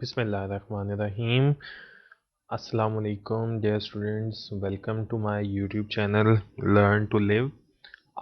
Bismillahirrahmanirrahim. Assalamu alaikum dear students, welcome to my YouTube channel Learn to Live.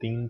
3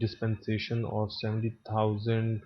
dispensation of 70,000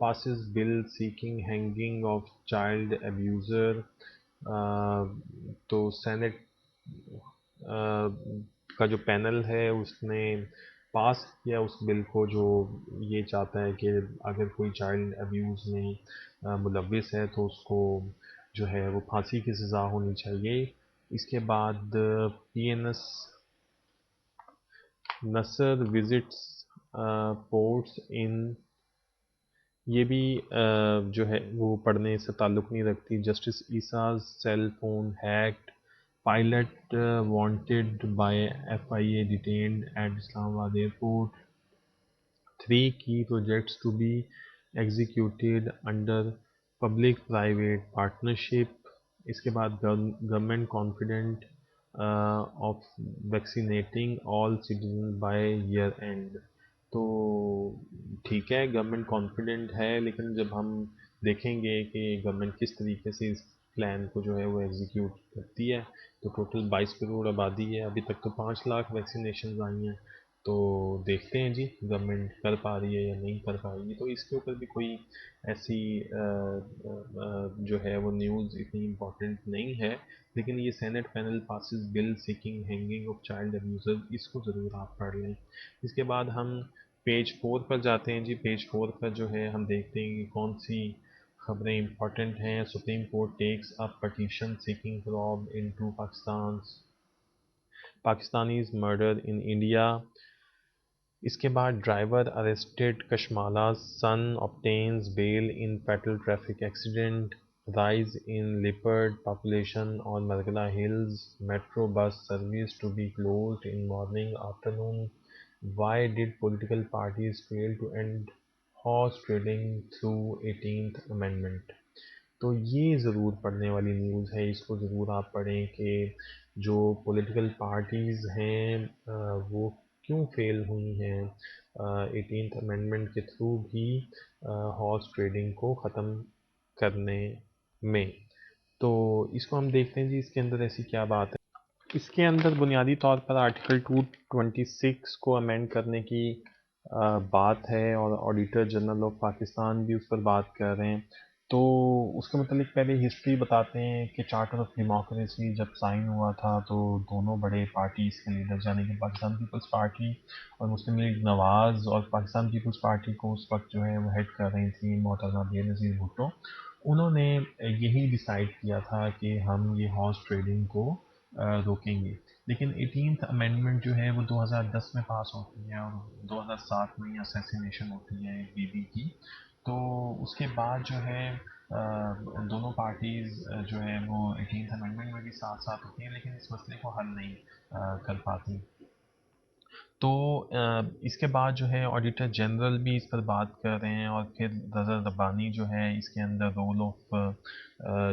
passes bill seeking hanging of child abuser. تو Saint کا جو panel ہے اس نے پاس کیا اس بل کو جو یہ چاہتا ہے کہ اگر کوئی چائلڈ ابیوز میں ملوث ہے تو اس کو جو ہے وہ پھانسی کی سزا ہونی چاہیے. اس کے بعد پی N S Nasr visits ports in, یہ بھی جو ہے وہ پڑھنے سے تعلق نہیں رکھتی. Justice Isa cell phone hacked, pilot wanted by F I A detained at Islamabad airport, 3 key projects to be executed under public private partnership. اس کے بعد government confident of vaccinating all citizen by year end. تو ٹھیک ہے government confident ہے، لیکن جب ہم دیکھیں گے کہ گورنمنٹ کس طریقے سے اس پلان کو جو ہے وہ ایگزیکیوٹ کرتی ہے، تو ٹوٹل 22 کروڑ آبادی ہے، ابھی تک تو 5 لاکھ ویکسینیشنز آئی ہیں. تو دیکھتے ہیں جی گورنمنٹ کر پا رہی ہے یا نہیں کر پا رہی ہے. تو اس کے اوپر بھی کوئی ایسی جو ہے وہ نیوز اتنی امپورٹنٹ نہیں ہے، لیکن یہ senate panel passes bill seeking hanging of child abuser, اس کو ضرور آپ پڑھ لیں. اس کے بعد ہم پیج 4 پر جاتے ہیں جی. پیج 4 پر جو ہے ہم دیکھتے ہیں کہ کون سی خبریں امپورٹنٹ ہیں. Supreme court takes up petition seeking probe into Pakistani's murder in India. اس کے بعد driver arrested Kashmala son obtains bail in fatal traffic accident. Rise in leopard population on Margalla hills. Metro bus service to be closed in morning afternoon. Why did political parties fail to end horse trading through 18th amendment. تو یہ ضرور پڑھنے والی news ہے، اس کو ضرور آپ پڑھیں کہ جو پولیٹیکل پارٹیز ہیں وہ کیوں فیل ہوئی ہیں 18th امینڈمنٹ کے تھرو بھی ہارس ٹریڈنگ کو ختم کرنے میں. تو اس کو ہم دیکھتے ہیں جی اس کے اندر ایسی کیا بات ہے. اس کے اندر بنیادی طور پر آرٹیکل 226 کو امینڈ کرنے کی بات ہے، اور آڈیٹر جنرل آف پاکستان بھی اس پر بات کر رہے ہیں. تو اس کے متعلق پہلے ہسٹری بتاتے ہیں کہ چارٹر آف ڈیموکریسی جب سائن ہوا تھا تو دونوں بڑے پارٹیز کے لیڈر یعنی کہ پاکستان پیپلز پارٹی اور مسلم لیگ نواز، اور پاکستان پیپلز پارٹی کو اس وقت جو ہے وہ ہیڈ کر رہی تھیں محترمہ بینظیر بھٹو، انہوں نے یہی ڈیسائیڈ کیا تھا کہ ہم یہ ہارس ٹریڈنگ کو روکیں گے. لیکن 18th امینڈمنٹ جو ہے وہ 2010 میں پاس ہوتی ہے، اور 2007 میں اسیسینیشن ہوتی ہے بی بی کی. تو اس کے بعد جو ہے دونوں پارٹیز جو ہے وہ 18th امینڈمنٹ میں بھی ساتھ ساتھ ہوتی ہیں، لیکن اس مسئلے کو حل نہیں کر پاتی. تو اس کے بعد جو ہے آڈیٹر جنرل بھی اس پر بات کر رہے ہیں، اور پھر رضا ربانی جو ہے اس کے اندر رول آف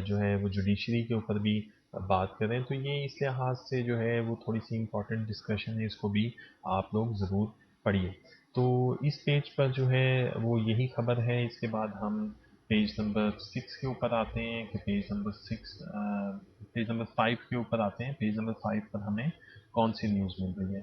جو ہے وہ جوڈیشری کے اوپر بھی بات کر رہے ہیں. تو یہ اس لحاظ سے جو ہے وہ تھوڑی سی امپورٹنٹ ڈسکشن ہے، اس کو بھی آپ لوگ ضرور پڑھیے. تو اس پیج پر جو ہے وہ یہی خبر ہے. اس کے بعد ہم پیج نمبر 6 کے اوپر آتے ہیں کہ پیج نمبر 5 کے اوپر آتے ہیں. پیج نمبر 5 پر ہمیں کون سی نیوز مل رہی ہے.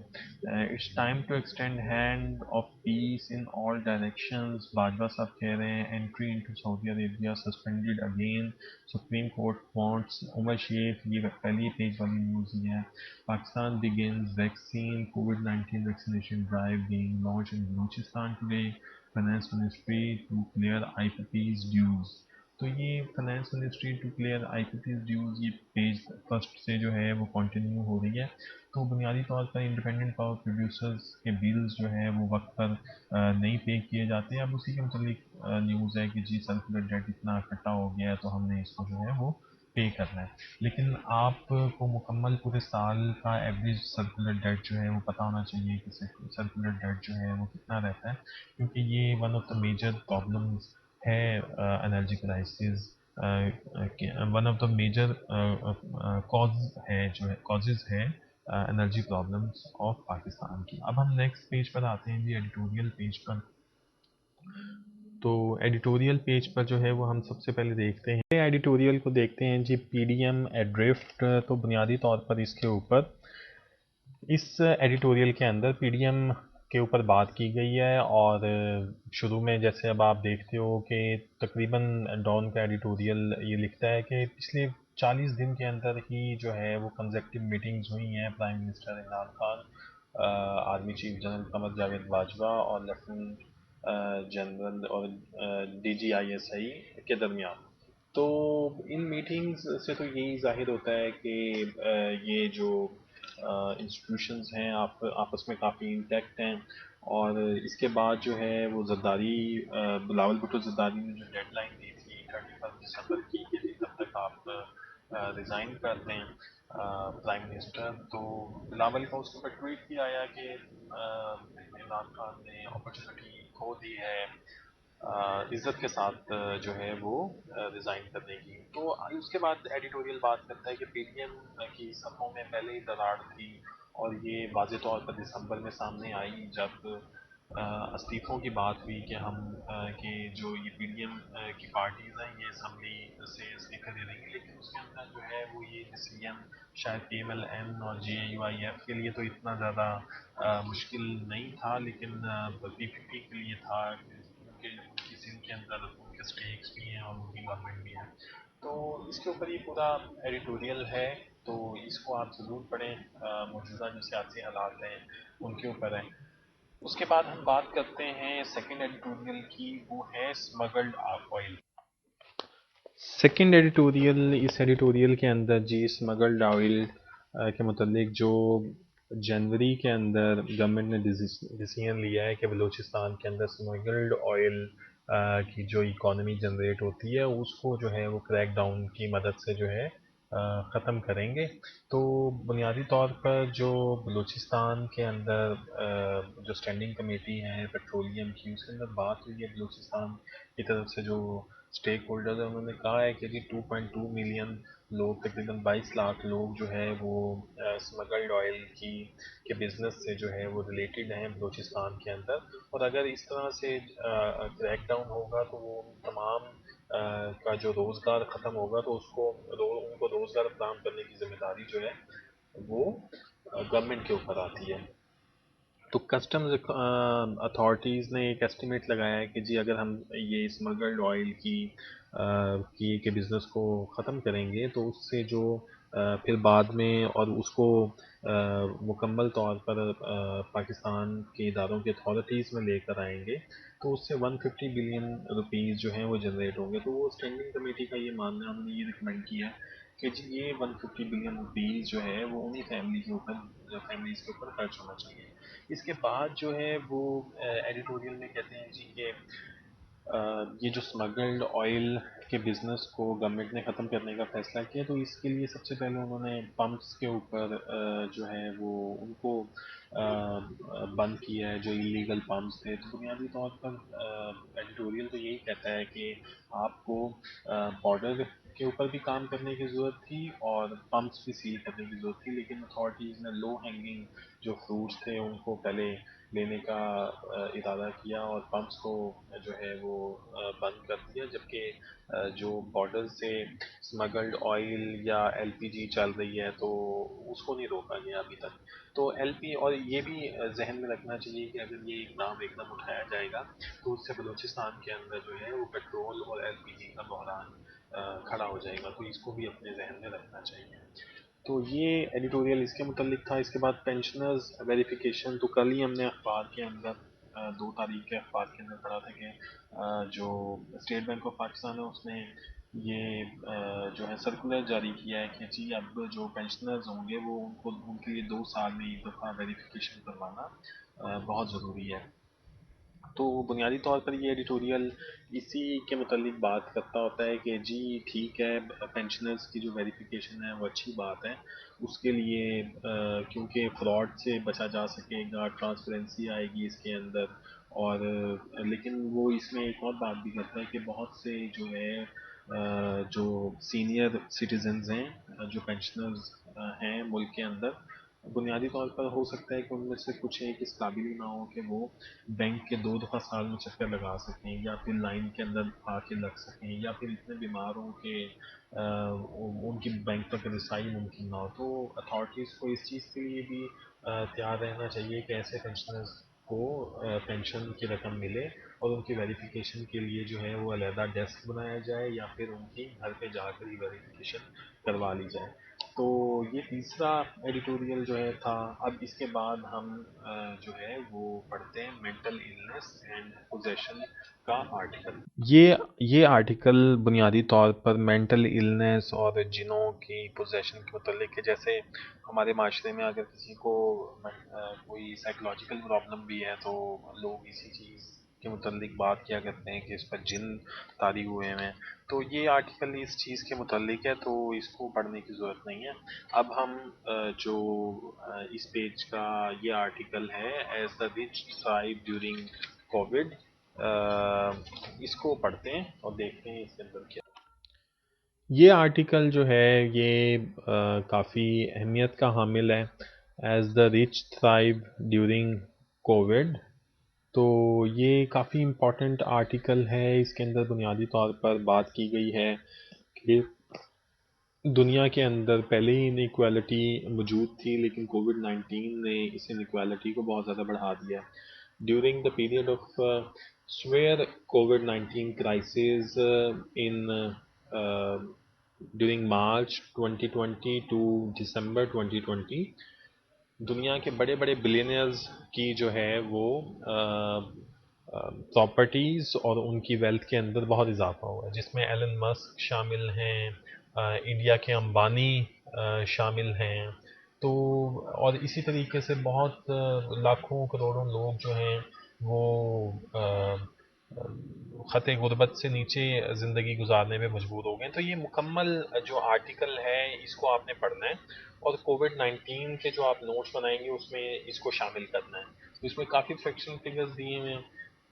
It's time to extend hand of peace in all directions. Bajwa صاحب کہہ رہے ہیں entry into Saudi Arabia suspended again, supreme court wants. Umar Sheikh, یہ پہلی پیج والی نیوز ہی ہے. پاکستان بگنز ویکسین کووڈ-19 vaccination drive being launched in Balochistan today. Finance ministry to clear I P Ps dues. تو یہ finance ministry to clear I P Ps dues یہ page first سے جو ہے وہ کنٹینیو ہو رہی ہے. تو بنیادی طور پر انڈیپینڈنٹ پاور پروڈیوسرز کے بلز جو ہے وہ وقت پر نہیں پے کیے جاتے ہیں. اب اسی کے متعلق نیوز ہے کہ جی سرکولر ڈیٹ اتنا اکٹھا ہو گیا ہے تو ہم نے اس کو جو ہے وہ پے کرنا ہے. لیکن آپ کو مکمل پورے سال کا ایوریج سرکولر ڈیٹ جو ہے وہ پتہ ہونا چاہیے کہ سرکولر ڈیٹ جو ہے وہ کتنا رہتا ہے، کیونکہ یہ one of the major problems ہے energy crisis. One of the major causes ہے انرجی پرابلمس آف پاکستان کی. اب ہم نیکسٹ پیج پر آتے ہیں جی ایڈیٹوریل پیج پر. تو ایڈیٹوریل پیج پر جو ہے وہ ہم سب سے پہلے دیکھتے ہیں ایڈیٹوریل کو دیکھتے ہیں جی پی ڈی ایم ایڈرفٹ. تو بنیادی طور پر اس کے اوپر اس ایڈیٹوریل کے اندر پی ڈی ایم کے اوپر بات کی گئی ہے، اور شروع میں جیسے اب آپ دیکھتے ہو کہ تقریباً ڈان کا ایڈیٹوریل یہ لکھتا ہے کہ پچھلے 40 دن کے اندر ہی جو ہے وہ کنزیکٹو میٹنگز ہوئی ہیں prime minister Imran Khan, army chief general Qamar Javed Bajwa اور لیفٹننٹ جنرل اور D G I S I کے درمیان۔ تو ان میٹنگز سے تو یہی ظاہر ہوتا ہے کہ یہ جو انسٹیٹیوشنز ہیں آپس میں کافی انٹیکٹ ہیں، اور اس کے بعد جو ہے وہ زرداری، بلاول بھٹو زرداری نے جو ڈیڈ لائن دی تھی 31 دسمبر کی کہ جی تب تک آپ ریزائن کر دیں پرائم منسٹر، تو بلاول کا اس کے اوپر ٹویٹ بھی آیا کہ عمران خان نے اپرچونٹی کھو دی ہے عزت کے ساتھ جو ہے وہ ریزائن کرنے کی۔ تو اس کے بعد ایڈیٹوریل بات کرتا ہے کہ پی ٹی ایم کی صفوں میں پہلے ہی دراڑ تھی، اور یہ واضح طور پر دسمبر میں سامنے آئی جب استعفوں کی بات ہوئی کہ ہم کہ جو یہ پی ڈی ایم کی پارٹیز ہیں یہ اسمبلی سے استعفے دے رہی ہیں، لیکن اس کے اندر جو ہے وہ یہ ڈسیزن شاید پی ایم ایل این اور جے یو آئی ایف کے لیے تو اتنا زیادہ مشکل نہیں تھا، لیکن پی پی پی کے لیے تھا، کیونکہ ان کی سندھ کے اندر ان کے اسٹیکس بھی ہیں اور ان کی گورنمنٹ بھی ہے۔ تو اس کے اوپر یہ پورا ایڈیٹوریل ہے، تو اس کو آپ ضرور پڑھیں، موجودہ جو سیاسی حالات ہیں ان کے اوپر ہے۔ اس کے بعد ہم بات کرتے ہیں سیکنڈ ایڈیٹوریل کی، وہ ہے اسمگلڈ آئل۔ سیکنڈ ایڈیٹوریل، اس ایڈیٹوریل کے اندر جی اسمگلڈ آئل کے متعلق جو جنوری کے اندر گورنمنٹ نے ڈیسیژن لیا ہے کہ بلوچستان کے اندر اسمگلڈ آئل کی جو اکانومی جنریٹ ہوتی ہے اس کو جو ہے وہ کریک ڈاؤن کی مدد سے جو ہے ختم کریں گے۔ تو بنیادی طور پر جو بلوچستان کے اندر جو اسٹینڈنگ کمیٹی ہے پیٹرولیم کی، اس کے اندر بات ہوئی ہے بلوچستان کی طرف سے جو اسٹیک ہولڈرز ہیں انہوں نے کہا ہے کہ جی 2.2 ملین لوگ، تقریباً 22 لاکھ لوگ جو ہے وہ اسمگلڈ آئل کی کے بزنس سے جو ہے وہ ریلیٹڈ ہیں بلوچستان کے اندر، اور اگر اس طرح سے کریک ڈاؤن ہوگا تو وہ تمام کا جو روزگار ختم ہوگا، تو اس کو ان کو روزگار فراہم کرنے کی ذمہ داری جو ہے وہ گورنمنٹ کے اوپر آتی ہے۔ تو کسٹمز اتھارٹیز نے ایک ایسٹیمیٹ لگایا ہے کہ جی اگر ہم یہ اسمگلڈ آئل کے بزنس کو ختم کریں گے تو اس سے جو پھر بعد میں اور اس کو مکمل طور پر پاکستان کے اداروں کے اتھارٹیز میں لے کر آئیں گے، تو اس سے 150 بلین روپیز جو ہیں وہ جنریٹ ہوں گے۔ تو وہ اسٹینڈنگ کمیٹی کا یہ ماننا ہے، انہوں نے یہ ریکمینڈ کیا ہے کہ جی یہ 150 بلین روپیز جو ہے وہ انہی فیملیز کے اوپر خرچ ہونا چاہیے۔ اس کے بعد جو ہے وہ ایڈیٹوریل میں کہتے ہیں جی کہ یہ جو اسمگلڈ آئل کے بزنس کو گورنمنٹ نے ختم کرنے کا فیصلہ کیا، تو اس کے لیے سب سے پہلے انہوں نے پمپس کے اوپر جو ہے وہ ان کو بند کیا ہے جو انلیگل پمپس تھے۔ تو بنیادی طور پر ایڈیٹوریل تو یہی کہتا ہے کہ آپ کو بارڈر کے اوپر بھی کام کرنے کی ضرورت تھی اور پمپس بھی سیل کرنے کی ضرورت تھی، لیکن اتھارٹیز نے لو ہینگنگ جو فروٹس تھے ان کو پہلے لینے کا ارادہ کیا اور پمپس کو جو ہے وہ بند کر دیا، جبکہ جو بارڈر سے اسمگلڈ آئل یا ایل پی جی چل رہی ہے تو اس کو نہیں روکا گیا ابھی تک۔ تو ایل پی، اور یہ بھی ذہن میں رکھنا چاہیے کہ اگر یہ اقدام ایک دم اٹھایا جائے گا تو اس سے بلوچستان کے اندر جو ہے وہ پیٹرول اور ایل پی جی کا بحران کھڑا ہو جائے گا، تو اس کو بھی اپنے ذہن میں رکھنا چاہیے۔ تو یہ ایڈیٹوریل اس کے متعلق تھا۔ اس کے بعد پینشنرز ویریفیکیشن، تو کل ہی ہم نے اخبار کے اندر 2 تاریخ کے اخبار کے اندر پڑھا تھا کہ جو اسٹیٹ بینک آف پاکستان ہے اس نے یہ جو ہے سرکولر جاری کیا ہے کہ جی اب جو پینشنرز ہوں گے وہ ان کے لیے 2 سال میں ایک دفعہ ویریفیکیشن کروانا بہت ضروری ہے۔ تو بنیادی طور پر یہ ایڈیٹوریل اسی کے متعلق بات کرتا ہوتا ہے کہ جی ٹھیک ہے پینشنرز کی جو ویریفیکیشن ہے وہ اچھی بات ہے، اس کے لیے کیونکہ فراڈ سے بچا جا سکے گا، ٹرانسپیرنسی آئے گی اس کے اندر، اور لیکن وہ اس میں ایک اور بات بھی کرتا ہے کہ بہت سے جو ہے جو سینئر سٹیزنز ہیں جو پینشنرز ہیں ملک کے اندر، بنیادی طور پر ہو سکتا ہے کہ ان میں سے کچھ ایک اس قابل ہی نہ ہو کہ وہ بینک کے 2 دفعہ سال میں چکر لگا سکیں، یا پھر لائن کے اندر آ کے لگ سکیں، یا پھر اتنے بیمار ہوں کہ ان کی بینک تک رسائی ممکن نہ ہو۔ تو اتھارٹیز کو اس چیز کے لیے بھی تیار رہنا چاہیے کہ ایسے پینشنرز کو پینشن کی رقم ملے، اور ان کی ویریفیکیشن کے لیے جو ہے وہ علیحدہ ڈیسک بنایا جائے یا پھر ان کی گھر پہ جا کر ہی ویریفیکیشن کروا لی جائے۔ تو یہ تیسرا ایڈیٹوریل جو ہے تھا۔ اب اس کے بعد ہم جو ہے وہ پڑھتے ہیں مینٹل النس اینڈ پوزیشن کا آرٹیکل۔ یہ آرٹیکل بنیادی طور پر مینٹل النس اور جنوں کی پوزیشن کے متعلق ہے۔ جیسے ہمارے معاشرے میں اگر کسی کو کوئی سائیکولوجیکل پرابلم بھی ہے تو لوگ اسی چیز کے متعلق بات کیا کرتے ہیں کہ اس پر جن طاری ہوئے ہیں۔ تو یہ آرٹیکل اس چیز کے متعلق ہے، تو اس کو پڑھنے کی ضرورت نہیں ہے۔ اب ہم جو اس پیج کا یہ آرٹیکل ہے as the rich thrive during covid, اس کو پڑھتے ہیں اور دیکھتے ہیں اس کے اندر کیا۔ یہ آرٹیکل جو ہے یہ کافی اہمیت کا حامل ہے۔ As the rich thrive during Covid, تو یہ کافی امپورٹنٹ آرٹیکل ہے۔ اس کے اندر بنیادی طور پر بات کی گئی ہے کہ دنیا کے اندر پہلے ہی انیکوالٹی موجود تھی، لیکن کووڈ 19 نے اس انیکوالٹی کو بہت زیادہ بڑھا دیا۔ During the period of severe covid 19 crisis and during March 2020 to December 2020، دنیا کے بڑے بڑے بلینئرز کی جو ہے وہ پراپرٹیز اور ان کی ویلتھ کے اندر بہت اضافہ ہوا ہے، جس میں ایلن مسک شامل ہیں، انڈیا کے امبانی شامل ہیں، تو اور اسی طریقے سے بہت لاکھوں کروڑوں لوگ جو ہیں وہ خط غربت سے نیچے زندگی گزارنے میں مجبور ہو گئے۔ تو یہ مکمل جو آرٹیکل ہے اس کو آپ نے پڑھنا ہے، اور کووڈ 19 کے جو آپ نوٹس بنائیں گے اس میں اس کو شامل کرنا ہے۔ اس میں کافی فیکشن فگرز دیے ہوئے ہیں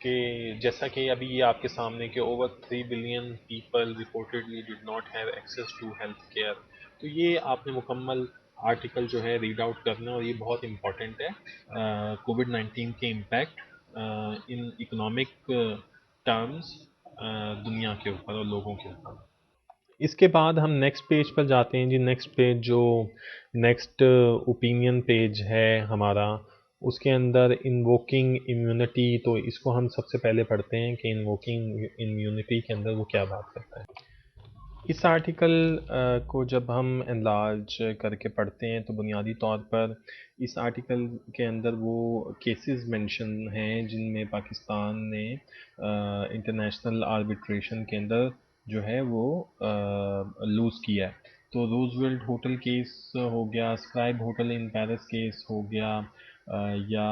کہ جیسا کہ ابھی یہ آپ کے سامنے کہ over 3 billion people reportedly did not have access to health care. تو یہ آپ نے مکمل آرٹیکل جو ہے ریڈ آؤٹ کرنا ہے، اور یہ بہت امپورٹنٹ ہے کووڈ 19 کے امپیکٹ ان اکنامک ٹرمز دنیا کے اوپر اور لوگوں کے اوپر۔ اس کے بعد ہم نیکسٹ پیج پر جاتے ہیں جی۔ نیکسٹ پیج جو نیکسٹ اوپینین پیج ہے ہمارا، اس کے اندر انووکنگ امیونٹی، تو اس کو ہم سب سے پہلے پڑھتے ہیں کہ انووکنگ امیونٹی کے اندر وہ کیا بات کرتا ہے۔ اس آرٹیکل کو جب ہم انلارج کر کے پڑھتے ہیں تو بنیادی طور پر اس آرٹیکل کے اندر وہ کیسز مینشن ہیں جن میں پاکستان نے انٹرنیشنل آربیٹریشن کے اندر جو ہے وہ لوز کیا ہے۔ تو روزویلٹ ہوٹل کیس ہو گیا، scribe hotel in Paris case ہو گیا، یا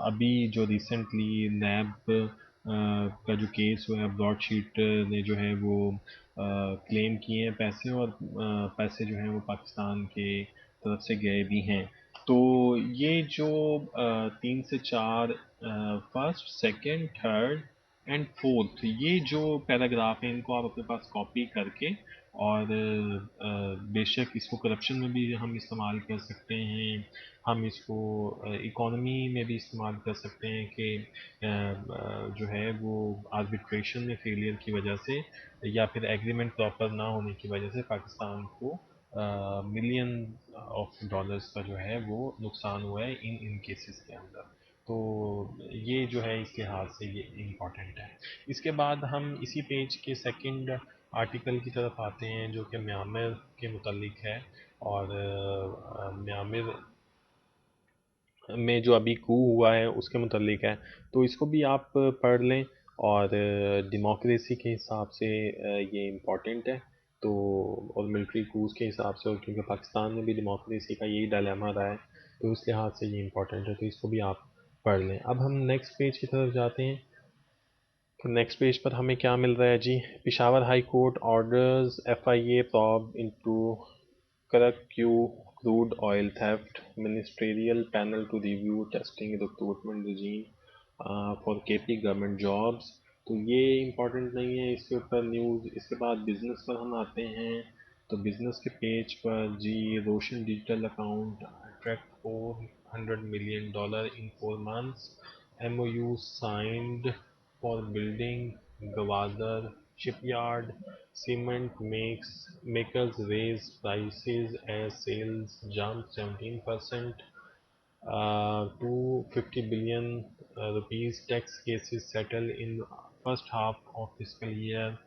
ابھی جو ریسنٹلی نیب کا جو کیس ہوا ہے، براڈ شیٹ نے جو ہے وہ کلیم کیے ہیں پیسے، اور پیسے جو ہیں وہ پاکستان کے طرف سے گئے بھی ہیں۔ تو یہ جو 3 سے 4 first second third and fourth یہ جو پیراگراف ہیں ان کو آپ اپنے پاس کاپی کر کے، اور بے شک اس کو کرپشن میں بھی ہم استعمال کر سکتے ہیں، ہم اس کو اکانومی میں بھی استعمال کر سکتے ہیں کہ جو ہے وہ آربیٹریشن میں فیلئر کی وجہ سے یا پھر ایگریمنٹ پراپر نہ ہونے کی وجہ سے پاکستان کو ملین آف ڈالرز کا جو ہے وہ نقصان ہوا ہے ان کیسز کے اندر۔ تو یہ جو ہے اس لحاظ سے یہ امپورٹنٹ ہے۔ اس کے بعد ہم اسی پیج کے سیکنڈ آرٹیکل کی طرف آتے ہیں جو کہ میانمار کے متعلق ہے، اور میانمار میں جو ابھی کو ہوا ہے اس کے متعلق ہے، تو اس کو بھی آپ پڑھ لیں، اور ڈیموکریسی کے حساب سے یہ امپورٹنٹ ہے، تو اور ملٹری کورس کے حساب سے، اور کیونکہ پاکستان میں بھی ڈیموکریسی کا یہی ڈائلیما رہا ہے، تو اس لحاظ سے یہ امپورٹنٹ ہے، تو اس کو بھی آپ پڑھ لیں۔ اب ہم نیکسٹ پیج کی طرف جاتے ہیں، تو نیکسٹ پیج پر ہمیں کیا مل رہا ہے جی؟ Peshawar high court orders F I A probe into کرکیو crude oil theft, ministerial panel to review testing recruitment regime for KP government jobs۔ تو یہ امپورٹنٹ نہیں ہے اس کے اوپر نیوز۔ اس کے بعد بزنس پر ہم آتے ہیں، تو بزنس کے پیج پر جی روشن digital account attract $400 million in 4 months، MOU signed for building Gwadar shipyard، cement makers raise prices as sales jump 17%، 250 billion rupees tax cases settled in first half of fiscal year.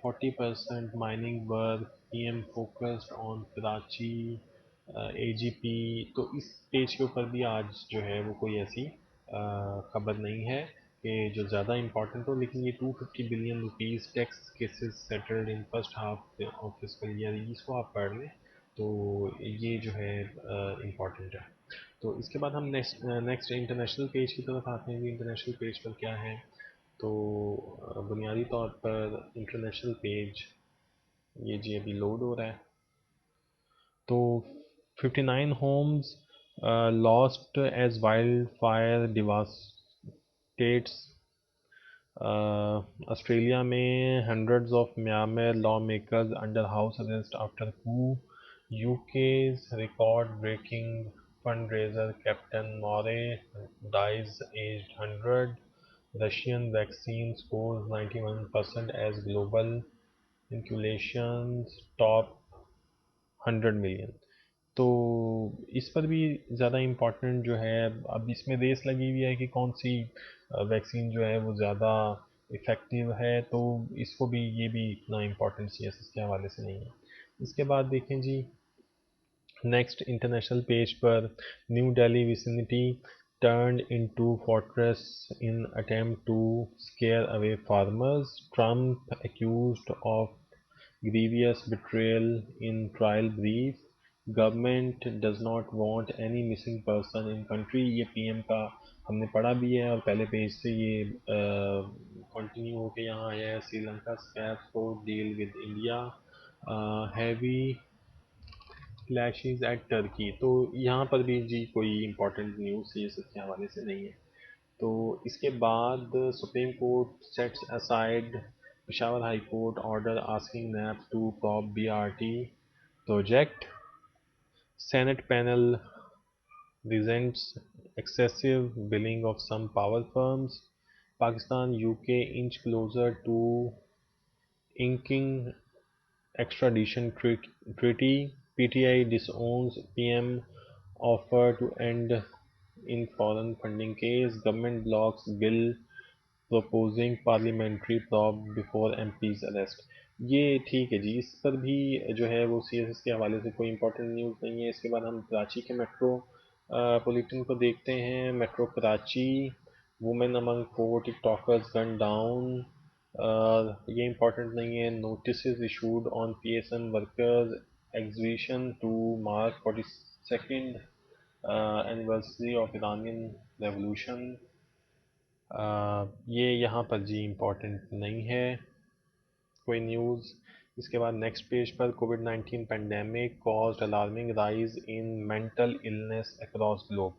40% mining work. PM focused on Karachi. AGP. تو اس page کے اوپر بھی آج جو ہے وہ کوئی ایسی خبر نہیں ہے کہ جو زیادہ امپورٹنٹ ہو، لیکن یہ 250 billion rupees tax cases settled in first half of fiscal year, اس کو آپ پڑھ لیں تو یہ جو ہے امپورٹنٹ ہے۔ تو اس کے بعد ہم نیکسٹ انٹرنیشنل پیج کی طرف آتے ہیں۔ انٹرنیشنل پیج پر کیا ہے؟ تو بنیادی طور پر انٹرنیشنل پیج یہ جی ابھی لوڈ ہو رہا ہے۔ تو 59 homes lost as wildfire devastates Australia میں hundreds of Myanmar lawmakers under house arrest after coup. UK's record-breaking fundraiser Captain Moray dies aged 100. Russian vaccine scores 91% as global inoculations top 100 million. تو اس پر بھی زیادہ important جو ہے، اب اس میں race لگی ہوئی ہے کہ کون سی ویکسین جو ہے وہ زیادہ افیکٹو ہے، تو اس کو بھی یہ بھی اتنا امپورٹنٹ سی ایس ایس کے حوالے سے نہیں ہے۔ اس کے بعد دیکھیں جی نیکسٹ انٹرنیشنل پیج پر new Delhi vicinity turned into fortress in attempt to scare away farmers. Trump accused of grievous betrayal in trial brief. Government does not want any missing person in country. یہ P M کا ہم نے پڑھا بھی ہے اور پہلے پیج سے یہ کنٹینیو ہو کے یہاں آیا ہے۔ سری لنکا اسکیپس کو deal with India, heavy clashes at Turkey. تو یہاں پر بھی جی کوئی امپورٹنٹ نیوز یہ سب کے حوالے سے نہیں ہے۔ تو اس کے بعد supreme court sets aside Peshawar high court order asking NAB to probe BRT project. Senate panel resents excessive billing of some power firms. Pakistan UK inch closer to inking extradition treaty. PTI disowns PM offer to end in foreign funding case. Government blocks bill proposing parliamentary probe before MP's arrest. یہ ٹھیک ہے جی، اس پر بھی جو ہے وہ C S S کے حوالے سے کوئی امپورٹنٹ نیوز نہیں ہے۔ اس کے بعد ہم کراچی کے میٹرو پولیٹن کو دیکھتے ہیں۔ Metro Karachi, women among 4 TikTokers gun down, یہ امپورٹنٹ نہیں ہے۔ Notices issued on PSN workers exhibition to mark 42nd anniversary of Iranian revolution, یہ یہاں پر جی امپورٹنٹ نہیں ہے کوئی نیوز۔ اس کے بعد نیکسٹ پیج پر COVID-19 pandemic caused alarming rise in mental illness across globe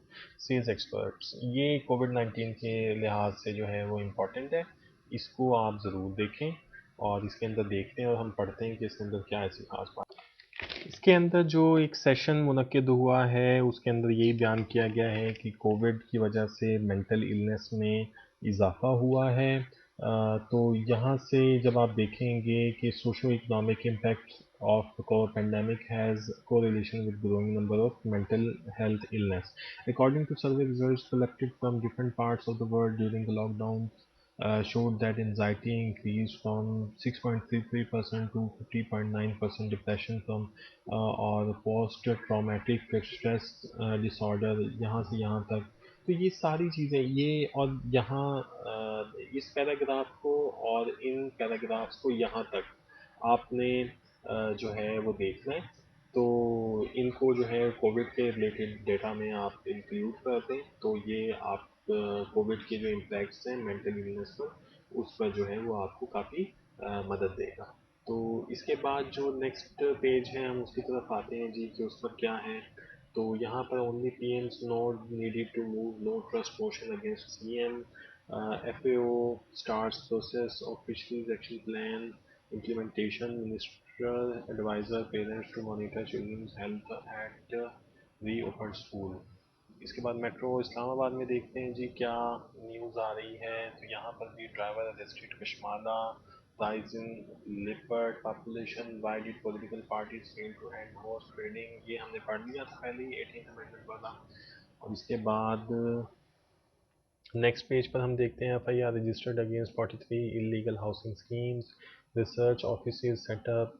says experts. یہ COVID-19 کے لحاظ سے جو ہے وہ امپورٹنٹ ہے، اس کو آپ ضرور دیکھیں اور اس کے اندر دیکھتے ہیں اور ہم پڑھتے ہیں کہ اس کے اندر کیا ایسی خاص بات۔ اس کے اندر جو ایک سیشن منعقد ہوا ہے اس کے اندر یہی بیان کیا گیا ہے کہ کووڈ کی وجہ سے مینٹل النس میں اضافہ ہوا ہے۔ تو یہاں سے جب آپ دیکھیں گے کہ socio economic impact of pandemic has correlation with growing number of mental health illness according to survey results collected from different parts of the world during the lockdown showed that anxiety increased from 6.33% to 50.9%, depression from اور post traumatic stress disorder یہاں سے یہاں تک۔ تو یہ ساری چیزیں یہ اور یہاں اس پیراگراف کو اور ان پیراگرافس کو یہاں تک آپ نے جو ہے وہ دیکھنا ہے، تو ان کو جو ہے کووڈ کے ریلیٹڈ ڈیٹا میں آپ انکلیوڈ کر دیں تو یہ آپ کووڈ کے جو امپیکٹس ہیں مینٹل النس پر اس پر جو ہے وہ آپ کو کافی مدد دے گا۔ تو اس کے بعد جو نیکسٹ پیج ہے ہم اس کی طرف آتے ہیں جی کہ اس پر کیا ہے۔ تو یہاں پر only PM's node needed to move no trust motion against CM. FAO starts process of fisheries action plan implementation. Ministerial advisor parents to monitor children's health at reopened school. اس کے بعد میٹرو اسلام آباد میں دیکھتے ہیں جی کیا نیوز آ رہی ہے۔ تو یہاں پر بھی driver arrested Kashmala, rise in leopard population, why did political parties fail to end horse trading, یہ ہم نے پڑھ لیا تھا پہلے ہی 18th امینڈمنٹ والا۔ اور اس کے بعد نیکسٹ پیج پر ہم دیکھتے ہیں F I R registered against 43 illegal housing schemes, research offices set up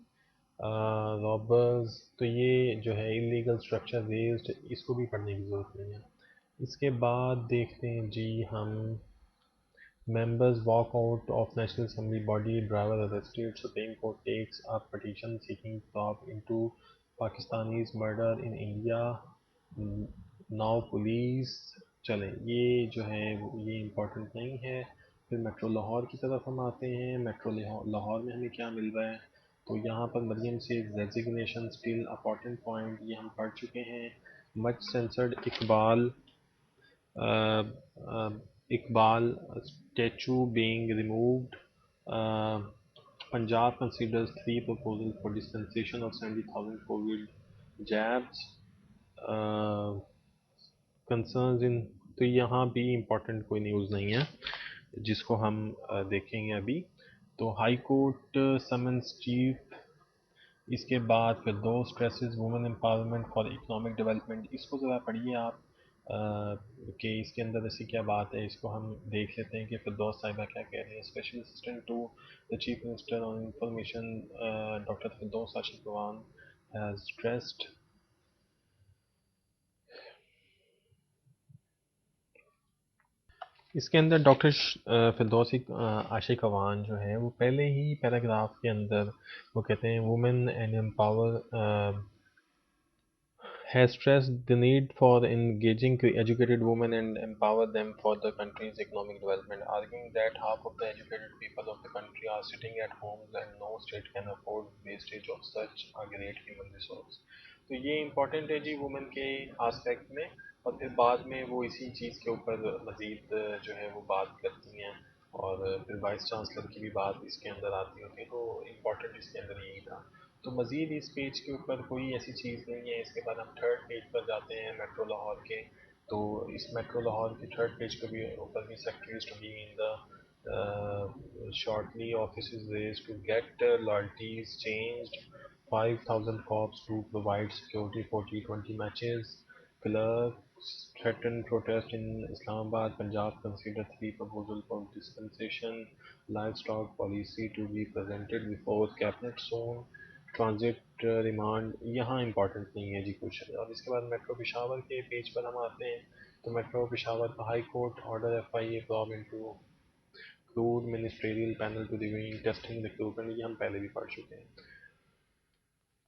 robbers. تو یہ جو ہے انلیگل اسٹرکچر ریزڈ، اس کو بھی پڑھنے کی ضرورت نہیں ہے. اس کے بعد دیکھتے ہیں جی ہم members walk out of National Assembly body, driver arrested, Supreme Court takes up petition seeking probe into Pakistani's murder in India. Now police چلیں یہ جو ہے یہ امپورٹنٹ نہیں ہے. پھر میٹرو لاہور کی طرف ہم آتے ہیں. میٹرو لاہور میں ہمیں کیا مل رہا ہے؟ تو یہاں پر مریم سے ریزگنیشن اسٹل امپورٹنٹ پوائنٹ یہ ہم پڑھ چکے ہیں. Much censored Iqbal Iqbal statue being removed. Punjab considers three proposals for dispensation of 70,000 COVID jabs. Concerns in تو یہاں بھی امپورٹنٹ کوئی نیوز نہیں ہے جس کو ہم دیکھیں گے ابھی. تو ہائی کورٹ سمنس چیف. اس کے بعد پھر دو stresses women empowerment for economic development. اس کو ذرا پڑھیے آپ کہ اس کے اندر ایسی کیا بات ہے. اس کو ہم دیکھ لیتے ہیں کہ فردوس صاحبہ کیا کہہ رہی ہیں. Special assistant to the chief minister on information doctor Firdous Rashid Awan has stressed. اس کے اندر ڈاکٹر فردوسی عاشق اوان جو ہے وہ پہلے ہی پیراگراف کے اندر وہ کہتے ہیں women and empower has stressed the need for engaging educated women and empower them for the country's economic development, arguing that half of the educated people of the country are sitting at homes and no state can afford wastage of such a great human resource. تو یہ important ہے جی women کے aspect میں. اور پھر بعد میں وہ اسی چیز کے اوپر مزید جو ہے وہ بات کرتی ہیں اور پھر وائس چانسلر کی بھی بات اس کے اندر آتی ہوتی ہے. تو امپورٹنٹ اس کے اندر یہی تھا. تو مزید اس پیج کے اوپر کوئی ایسی چیز نہیں ہے. اس کے بعد ہم تھرڈ پیج پر جاتے ہیں میٹرو لاہور کے. تو اس میٹرو لاہور کے تھرڈ پیج کے بھی اوپر بھی secretaries to be in the shortly offices raised to get loyalties changed. 5,000 cops to provide security for T20 matches. Clerks threatened protest in Islamabad. Punjab considered three proposals for dispensation. Livestock policy to be presented before cabinet soon. Transit remand یہاں important نہیں ہے جی کچھ. اور اس کے بعد metro Peshawar کے page پر ہم آتے ہیں. تو میٹرو پشاور کا high court order F I A probe into crude ministerial panel to reviewing testing recruitment. یہ ہم پہلے بھی پڑھ چکے ہیں.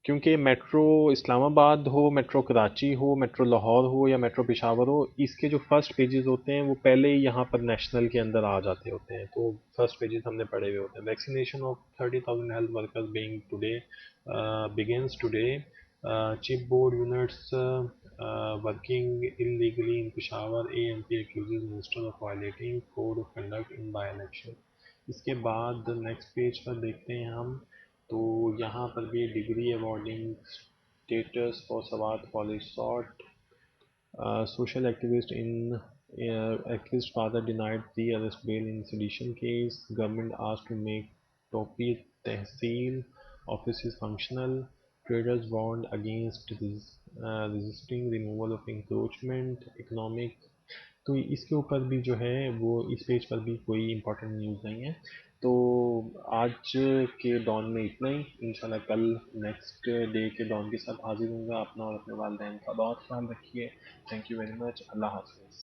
کیونکہ میٹرو اسلام آباد ہو، میٹرو کراچی ہو، میٹرو لاہور ہو یا میٹرو پشاور ہو، اس کے جو فرسٹ پیجز ہوتے ہیں وہ پہلے ہی یہاں پر نیشنل کے اندر آ جاتے ہوتے ہیں. تو فرسٹ پیجز ہم نے پڑھے ہوئے ہوتے ہیں. Vaccination of 30,000 health workers being today begins today. Chipboard units working illegally in Peshawar. AMP accuses minister of violating code of conduct in by-election. اس کے بعد نیکسٹ پیج پر دیکھتے ہیں ہم. تو یہاں پر بھی degree awarding status for Swat college sought. Social activist in activist father denied pre-arrest bail in sedition case. Government asked to make Topi Tehsil offices functional. Traders warned against resisting removal of encroachment. Economic. تو اس کے اوپر بھی جو ہے وہ اس page پر بھی کوئی امپورٹنٹ نیوز نہیں ہے. تو آج کے ڈان میں اتنا ہی. انشاءاللہ کل نیکسٹ ڈے کے ڈان کے ساتھ حاضر ہوں گا. اپنا اور اپنے والدین کا بہت خیال رکھیے. Thank you very much. Allah حافظ.